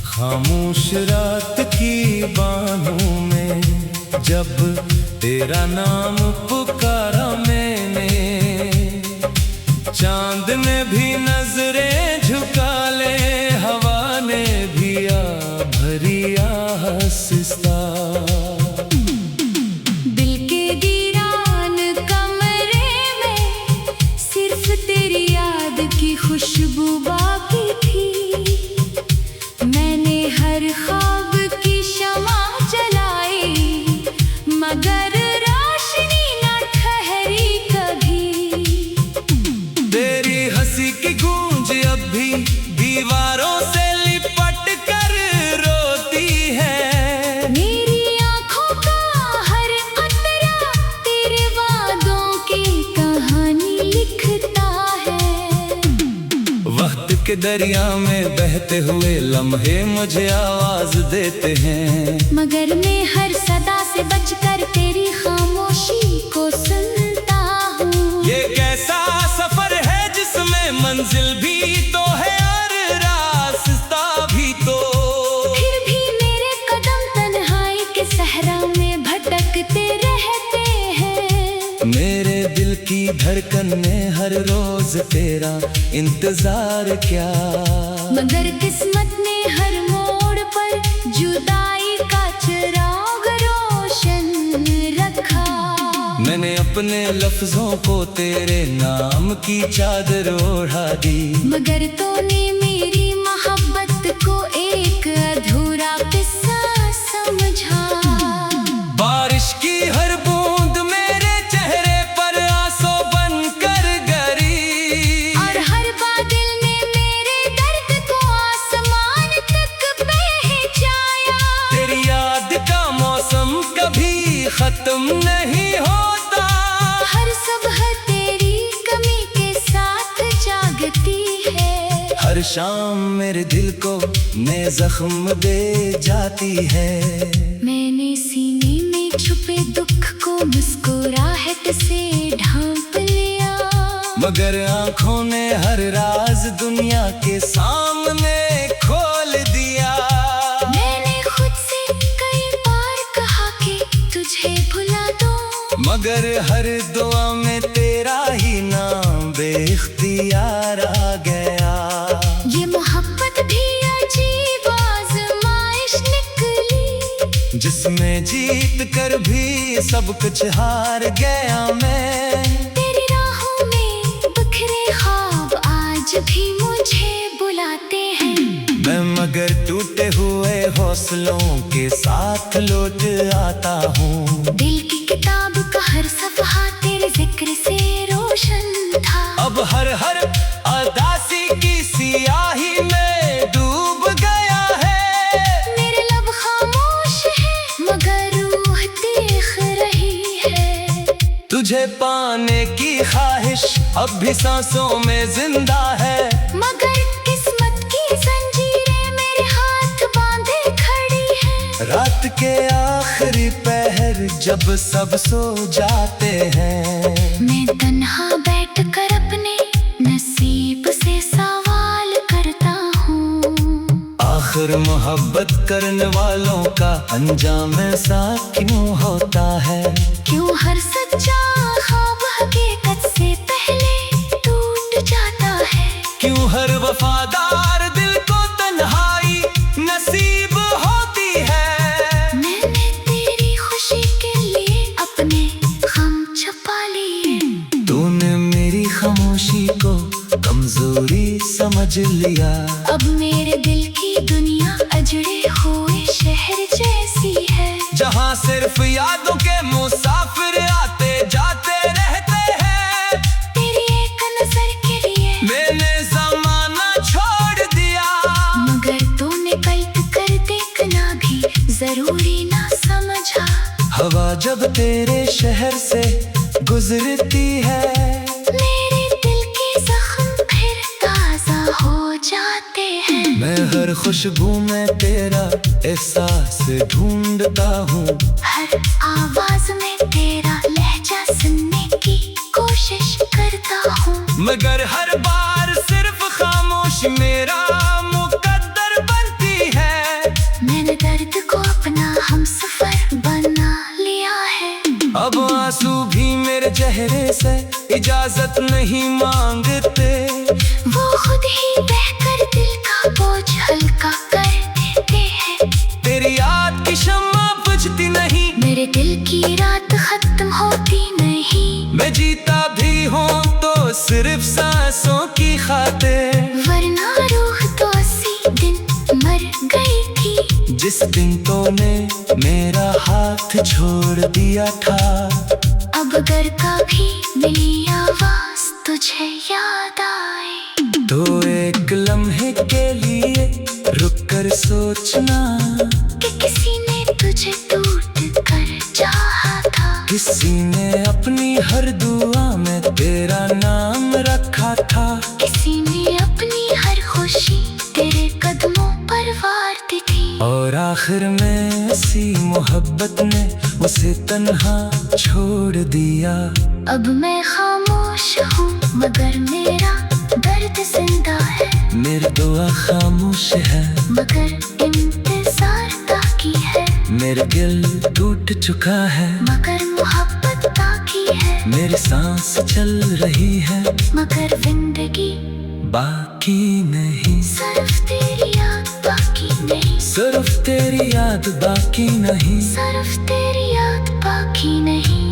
खामोश रात की बाहों में जब तेरा नाम पुकारा मैंने, चांद ने भी नजरें झुका ले, हवा ने भी आ भरी आहिस्ता। दिल के वीरान कमरे में सिर्फ तेरी याद की खुशबू बाकी थी। मैंने हर ख्वाब की शमा जलाई, मगर रोशनी न ठहरी कभी। तेरी हंसी की गूंज अब भी दीवारों से लिपट कर रोती है। मेरी आंखों का हर कतरा तेरे वादों की कहानी लिखता है। वक्त के दरिया में बहते हुए लम्हे मुझे आवाज देते हैं, मगर मैं हर सदा से बचकर तेरी खामोशी को सुनता हूँ। ये कैसा सफर है जिसमें मंजिल भी तो है और रास्ता भी तो। फिर भी मेरे कदम तन्हाई के सहरा में भटकते रहते हैं। मेरे दिल की धड़कन में हर रोज तेरा इंतजार क्या, मगर किस्मत ने हर मोड़ पर जुदाई का चिराग रोशन रखा। मैंने अपने लफ्जों को तेरे नाम की चादर ओढ़ा दी, मगर तूने मेरी मोहब्बत को एक अधूरा किस्सा समझा। बारिश की हर बूंद मेरे चेहरे पर आंसू बनकर गिरी, और हर बादल ने मेरे दर्द को आसमान तक पहुंचाया। तेरी याद का मौसम कभी खत्म नहीं होता, हर सुबह तेरी कमी के साथ जागती है। हर शाम मेरे दिल को नए जख्म दे जाती है। मैंने सीने में छुपे दुख को मुस्कुराहट से ढांप लिया, मगर आंखों ने हर राज दुनिया के सामने खोल दिया। मैंने खुद से कई बार कहा कि तुझे भुला दूं, मगर हर दुआ में तेरा ही नाम बेख्तियार आ गया। ये मोहब्बत भी अजीब आजमाइश निकली, जिसमें जीत कर भी सब कुछ हार गया मैं। तेरी राहों में बिखरे ख्वाब आज भी मुझे बुलाते हैं। मैं मगर टूटे हुए हौसलों के साथ लौट आता हूँ। दिल की किताब का हर सफ़हा तेरे जिक्र से रोशन था। अब हर अदासी की सियाही में डूब गया है। मेरे लब खामोश है मगर रूह देख रही है। तुझे पाने की ख्वाहिश अब भी सांसों में जिंदा है, मगर किस्मत की जंजीरें मेरे हाथ बांधे खड़ी है। रात के आखिरी पहर जब सब सो जाते हैं, मैं तन्हा बैठकर अपने नसीब से सवाल करता हूँ। आखिर मोहब्बत करने वालों का अंजाम ऐसा क्यों होता है? क्यों हर सच्चा ख्वाब हकीकत से पहले टूट जाता है? क्यों हर वफादार दिल को तन्हाई नसीब होती है? मैंने तेरी खुशी के लिए अपने गम छुपा लिए। तूने मेरी खामोशी को कमजोरी समझ लिया। अब मेरे दिल की दुनिया अजड़े हुए शहर जैसी है, जहाँ सिर्फ यादों के मुसाफिर आते जाते रहते हैं। तेरी एक नजर के लिए मैंने ज़माना छोड़ दिया, मगर तूने पलट कर देखना भी जरूरी ना समझा। हवा जब तेरे शहर से गुजरती है, मेरे दिल के जख्म फिर ताजा हो जाते हैं। मैं हर खुशबू में तेरा एहसास ढूंढता हूँ। हर आवाज में तेरा लहजा सुनने की कोशिश करता हूँ। मगर हर बार सिर्फ खामोशी मेरा मुकद्दर बनती है। मैंने दर्द को अपना हमसफर बना लिया है। अब आंसू भी मेरे चेहरे से इजाजत नहीं मांगते। वो खुद ही बहकर दिल का बोझ हल्का कर देते हैं। तेरी याद की शम्मा बुझती नहीं, मेरे दिल की रात खत्म होती नहीं। मैं जीता भी हूँ तो सिर्फ सांसों की खातिर, वरना रूह तो उसी दिन मर गई थी। जिस दिन तूने मेरा हाथ छोड़ दिया था। अब अगर कभी मेरी आवाज तुझे याद आए तो एक लम्हे के लिए रुक कर सोचना कि किसी ने तुझे टूट कर चाहा था। किसी ने अपनी हर दुआ में तेरा नाम रखा था। किसी ने अपनी हर खुशी तेरे कदमों पर वार दी थी। और आखिर में इसी मोहब्बत ने उसे तन्हा छोड़ दिया। अब मैं खामोश हूँ मगर मेरा दर्द जिंदा है। मेरी दुआ खामोश है मगर इंतजार बाकी है। मेरे दिल टूट चुका है मगर मोहब्बत बाकी है। मेरी सांस चल रही है मगर जिंदगी बाकी नहीं। सिर्फ तेरी याद बाकी नहीं। सिर्फ तेरी याद बाकी नहीं। सिर्फ तेरी याद बाकी नहीं।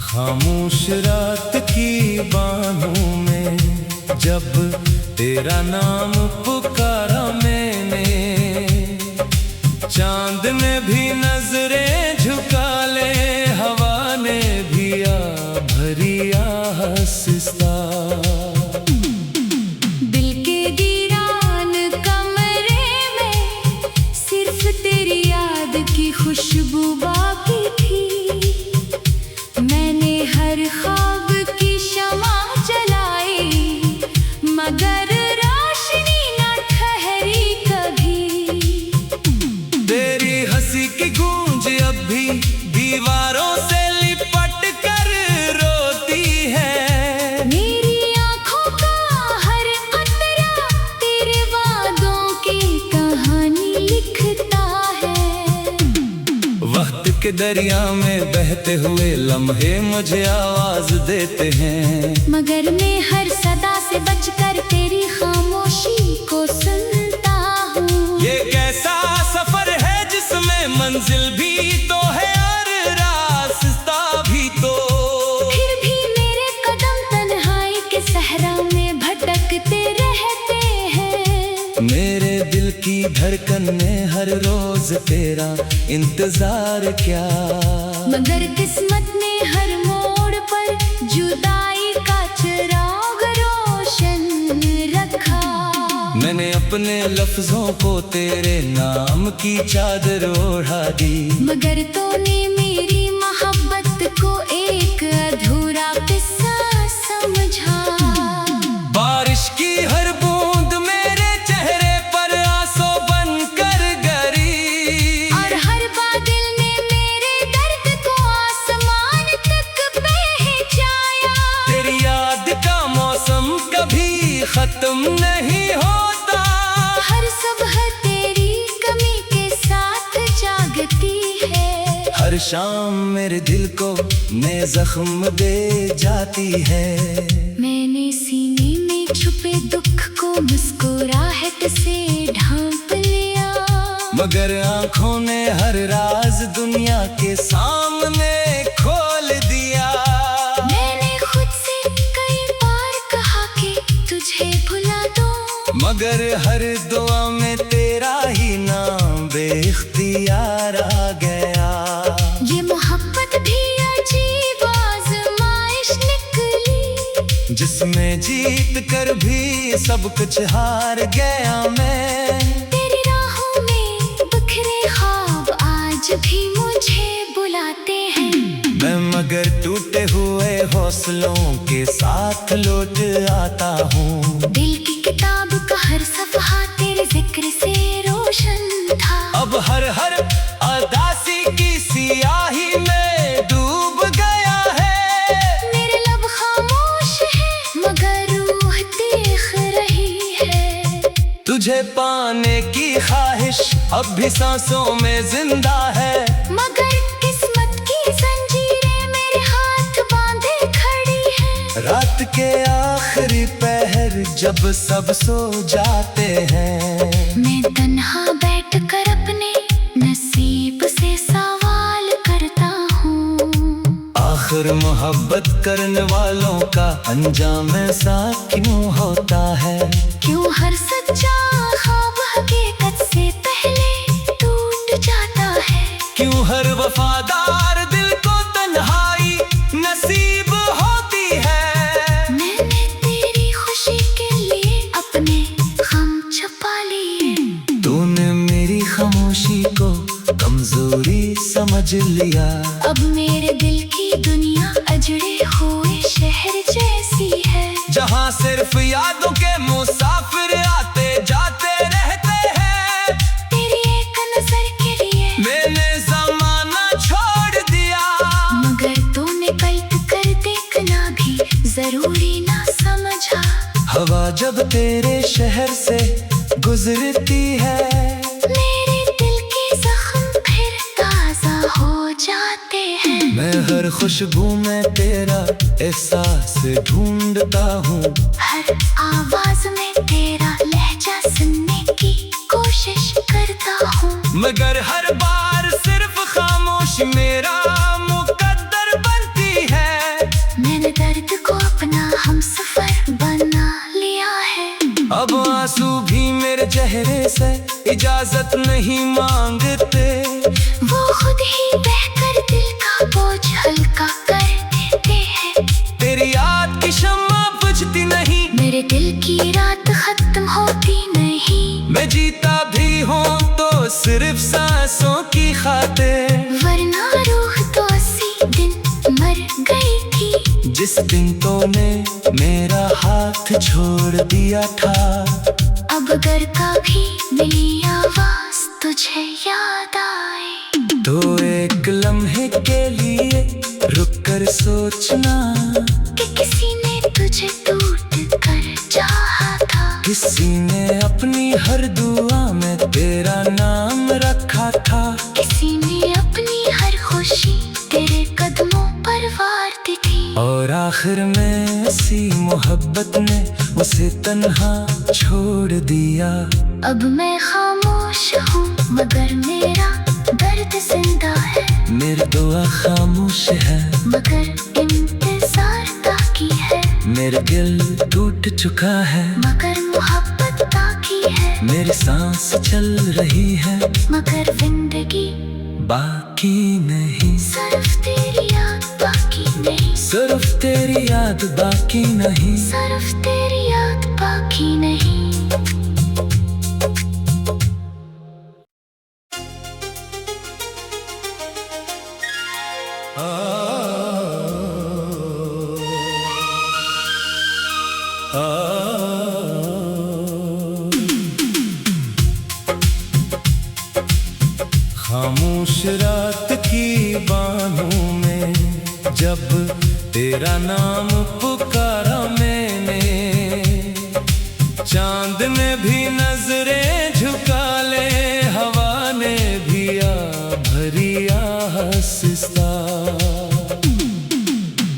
खामोश रात की बाहों में जब तेरा नाम पुकारा मैंने, चांद ने भी नजरें झुका ले, हवा ने भी आ भरी आहिस्ता। दिल के वीरान कमरे में सिर्फ तेरी याद की खुशबू बाकी थी। मैंने हर ख्वाब की शमा जलाई मगर रोशनी न ठहरी कभी। तेरी हंसी की गूंज अब भी दीवारों से लिपट कर रोती है। मेरी आँखों का हर कतरा तेरे वादों की कहानी लिखता है। वक्त के दरिया में बहते हुए लम्हे मुझे आवाज देते हैं। मगर मैं हर सदा से बचकर तेरी खामोशी को सुनता हूँ। ये कैसा सफर है जिसमें मंजिल भी तो है और रास्ता भी तो। फिर भी मेरे कदम तन्हाई के सहरा में भटकते रहते हैं। मेरे दिल की धड़कनें हर रोज तेरा इंतजार क्या। मगर किस्मत ने हर मोड़ पर जुदाई का चिराग रोशन रखा। मैंने अपने लफ्जों को तेरे नाम की चादर ओढ़ा दी। मगर तूने मेरी मोहब्बत को एक अधूरा किस्सा समझा। बारिश की हर बूंद मेरे चेहरे पर आंसू बनकर गिरी। और हर बादल ने मेरे दर्द को आसमान तक पहुंचाया। तेरी याद का मौसम कभी खत्म नहीं होता। हर सुबह तेरी कमी के साथ जागती है। हर शाम मेरे दिल को नए जख्म दे जाती है। मैंने सीने में छुपे दुख को मुस्कुराहट से ढांप लिया। मगर आंखों ने हर राज दुनिया के सामने खोल दिया। मैंने खुद से कई बार कहा कि तुझे भुला दूं। मगर हर दुआ में तेरा ही नाम बेख्तियार आ गया। ये मोहब्बत भी अजीब आजमाइश निकली। जिसमें जीत जीत कर भी सब कुछ हार गया मैं। तेरी राहों में बिखरे ख्वाब आज भी मुझे बुलाते हैं। मैं मगर टूटे हुए हौसलों के साथ लौट आता हूँ। दिल की किताब का हर सफ़हा तेरे जिक्र से रोशन था। अब हर अदासी की सियाही में डूब गया है। मेरे लब खामोश है मगर रूह देख रही है। तुझे पाने की ख्वाहिश अब भी सांसों में जिंदा है। मगर किस्मत की जंजीरें मेरे हाथ बांधे खड़ी है। रात के आखिरी पहर जब सब सो जाते हैं, मैं तन्हा बैठ कर अपने नसीब से सवाल करता हूँ। आखिर मोहब्बत करने वालों का अंजाम ऐसा क्यों होता है? क्यों हर सच्चा ख्वाब हकीकत से पहले टूट जाता है? क्यों हर वफादार दिल को तन्हाई नसीब होती है? मैंने तेरी खुशी के लिए अपने गम छुपा लिए। तूने मेरी खामोशी को कमजोरी समझ लिया। अब मेरे दिल की दुनिया अजड़े हुए शहर जैसी है। जहाँ सिर्फ यादों के मुसाफिर आते जाते रहते हैं। तेरी एक नजर के लिए मैंने ज़माना छोड़ दिया। मगर तूने पलट कर देखना भी जरूरी ना समझा। हवा जब तेरे शहर से गुजरती है, मेरे दिल के जख्म फिर ताजा हो जाते हैं। मैं हर खुशबू में तेरा एहसास ढूंढता हूँ। हर आवाज में तेरा लहजा सुनने की कोशिश करता हूँ। मगर हर बार सिर्फ खामोश मेरा मुकद्दर बनती है। मैंने दर्द को अपना हमसफर बना लिया है। अब आंसू भी मेरे चेहरे से इजाजत नहीं मांगते। वो खुद ही बहकर दिल का बोझ हल्का कर देते हैं। तेरी याद की शम्मा बुझती नहीं, मेरे दिल की रात खत्म होती नहीं। मैं जीता भी हूँ तो सिर्फ सांसों की खातिर। वरना रूह तो 80 दिन मर गई थी। जिस दिन तूने मेरा हाथ छोड़ दिया था। अब अगर कभी मेरी आवाज तुझे याद आए तो एक लम्हे के लिए रुक कर सोचना कि किसी ने तुझे टूट कर चाहा था। किसी ने अपनी हर दुआ में तेरा नाम रखा था। किसी ने अपनी हर खुशी तेरे कदमों पर वार दी थी। और आखिर में ऐसी मोहब्बत ने उसे तन्हा छोड़ दिया। अब मैं खामोश हूँ मगर मेरा दर्द जिंदा है। मेरी दुआ खामोश है मगर इंतजार बाकी है। मेरा दिल टूट चुका है मगर मोहब्बत बाकी है। मेरी सांस चल रही है मगर जिंदगी बाकी नहीं। सिर्फ तेरी याद बाकी नहीं। सिर्फ तेरी याद बाकी नहीं। सिर्फ तेरी याद बाकी नहीं। खामोश रात की बाहों में जब तेरा नाम पुकारा मैंने, चांद ने भी नजरें झुका ले, हवा ने भी आ भरी आहिस्ता।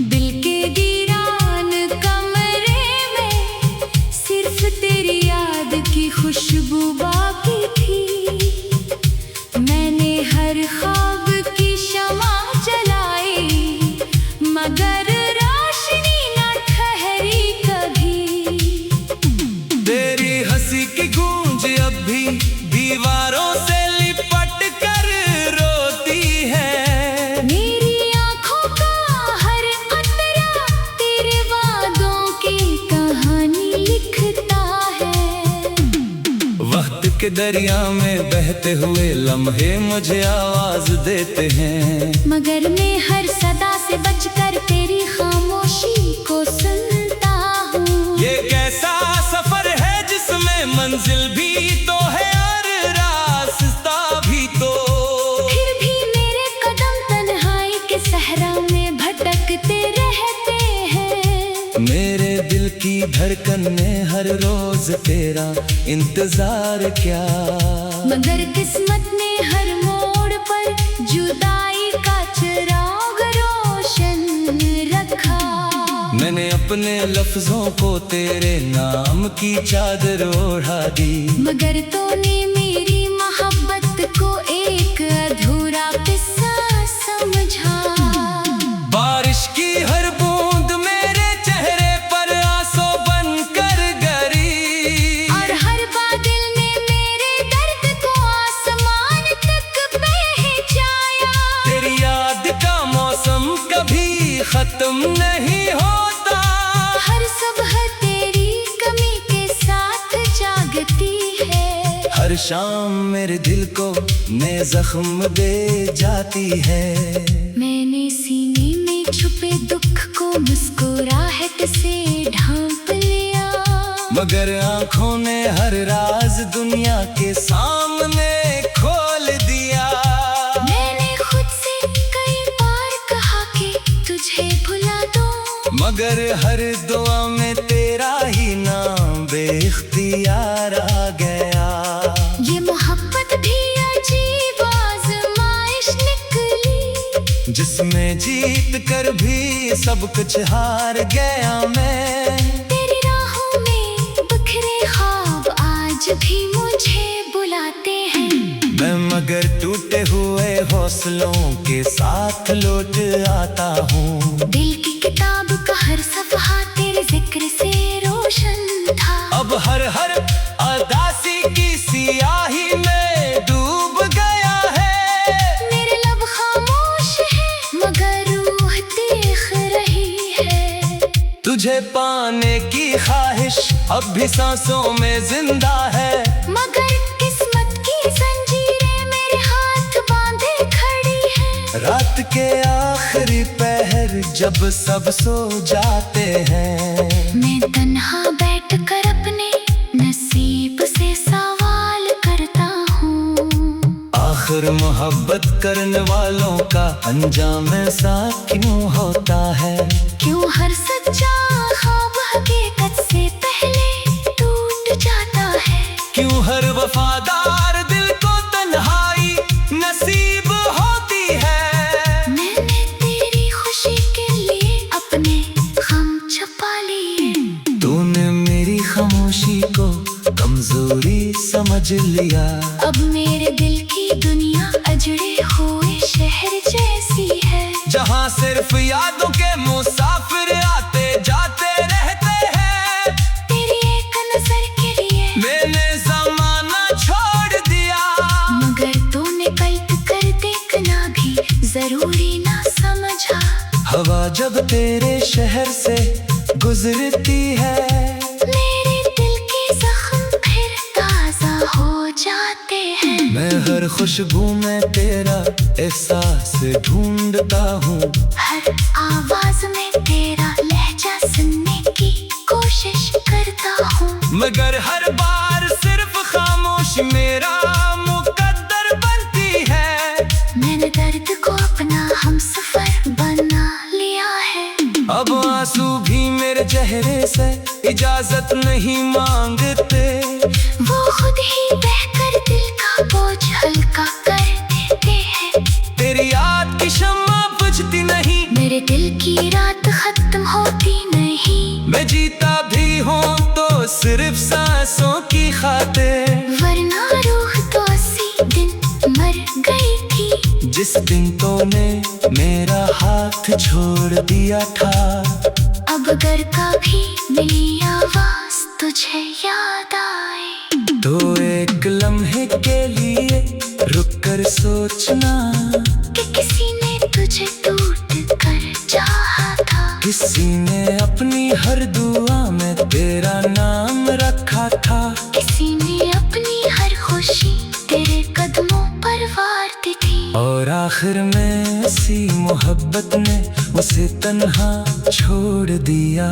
दिल के वीरान कमरे में सिर्फ तेरी याद की खुशबू बाकी थी। मैंने हर ख्वाब की शमा जलाई मगर रोशनी न ठहरी कभी। तेरी हंसी के दरिया में बहते हुए लम्हे मुझे आवाज देते हैं। मगर मैं हर सदा से बचकर तेरी खामोशी को सुनता हूँ। ये कैसा सफर है जिसमें मंजिल भी तो है और रास्ता भी तो। फिर भी मेरे कदम तन्हाई के सहरा में भटकते रहते हैं। मेरे दिल की धड़कन में हर रोज तेरा इंतजार क्या। मगर किस्मत ने हर मोड़ पर जुदाई का चिराग रोशन रखा। मैंने अपने लफ्जों को तेरे नाम की चादर ओढ़ा दी। मगर तूने मेरी मोहब्बत को एक अधूरा किस्सा समझा। बारिश की हर बूंद मेरे चेहरे पर आंसू बनकर गिरी, और हर बादल ने मेरे दर्द को आसमान तक पहुंचाया। तेरी याद का मौसम कभी खत्म नहीं होता। हर सुबह तेरी कमी के साथ जागती है। हर शाम मेरे दिल को नए जख्म दे जाती है। मैंने सीने में छुपे दुख को मुस्कुराहट से ढांप लिया। मगर आंखों ने हर राज दुनिया के सामने खोल दिया। मैंने खुद से कई बार कहा कि तुझे भुला दूं, मगर हर दुआ में तेरा ही नाम बेख्तियार आ गया। ये मोहब्बत भी अजीब आजमाइश निकली, जिसमें जीत कर भी सब कुछ हार गया मैं। तेरी राहों में बिखरे ख्वाब आज भी मुझे बुलाते हैं। मैं मगर टूटे हुए हौसलों के साथ लौट आता हूँ। दिल की किताब का हर सफ़हा तेरे जिक्र से रोशन था। अब हर अदासी की सियाही में डूब गया है। मेरे लब खामोश है मगर रूह देख रही है। तुझे पाने की ख्वाहिश अब भी सांसों में जिंदा है। मगर किस्मत की जंजीरें मेरे हाथ बांधे खड़ी है। रात के आखिरी पहर जब सब सो जाते हैं, मैं तन्हा बैठकर अपने नसीब से सवाल करता हूँ। आखिर मोहब्बत करने वालों का अंजाम ऐसा क्यों होता है। क्यों हर सच्चा ख्वाब हकीकत से पहले टूट जाता है। क्यों हर वफादार दिल को तन्हाई नसीब होती है। मैंने तेरी खुशी के लिए अपने गम छुपा लिए। तूने मेरी खामोशी को कमजोरी समझ लिया। अब मेरे दिल की दुनिया अजड़े हुए शहर जैसी है। जहाँ सिर्फ यादों के मुसाफिर आते जाते रहते हैं। तेरी एक नजर के लिए मैंने जमाना छोड़ दिया। मगर तूने पलट कर देखना भी जरूरी ना समझा। हवा जब तेरे शहर से गुजरती है, मेरे दिल के जख्म फिर ताजा हो जाते हैं। मैं हर खुशबू में तेरा एहसास ढूंढता हूँ। हर आवाज में तेरा लहजा सुनने की कोशिश करता हूँ। मगर हर बार सिर्फ खामोश मेरा मुकद्दर बनती है। मैंने दर्द को अपना हमसफर बना लिया है। अब आंसू भी मेरे चेहरे से इजाजत नहीं मांगते। वो खुद ही बहकर दिल का बोझ हल्का कर देते हैं। तेरी याद की शम्मा बुझती नहीं, मेरे दिल की रात खत्म होती नहीं। मैं जीता भी हूँ तो सिर्फ सांसों की खातिर। वरना रूह तो 80 दिन मर गई थी। जिस दिन तूने मेरा हाथ छोड़ दिया था। अब अगर कभी मेरी आवाज तुझे याद आए तो एक लम्हे के लिए रुक कर सोचना कि किसी ने तुझे टूट कर चाहा था। किसी ने अपनी हर दुआ में तेरा नाम रखा था। किसी ने अपनी हर आखिर में ऐसी मोहब्बत ने उसे तन्हा छोड़ दिया।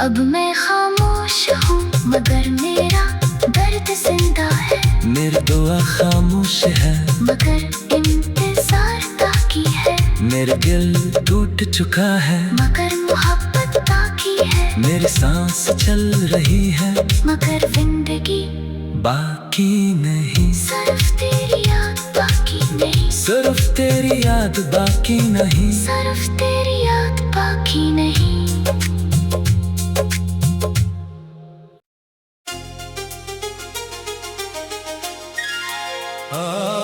अब मैं खामोश हूँ मगर मेरा दर्द जिंदा है। मेरी दुआ खामोश है मगर इंतजार बाकी है। मेरे दिल टूट चुका है मगर मोहब्बत बाकी है। मेरी सांस चल रही है मगर जिंदगी बाकी नहीं। सिर्फ तेरी याद बाकी नहीं। सिर्फ तेरी याद बाकी नहीं। सिर्फ तेरी याद बाकी नहीं। आ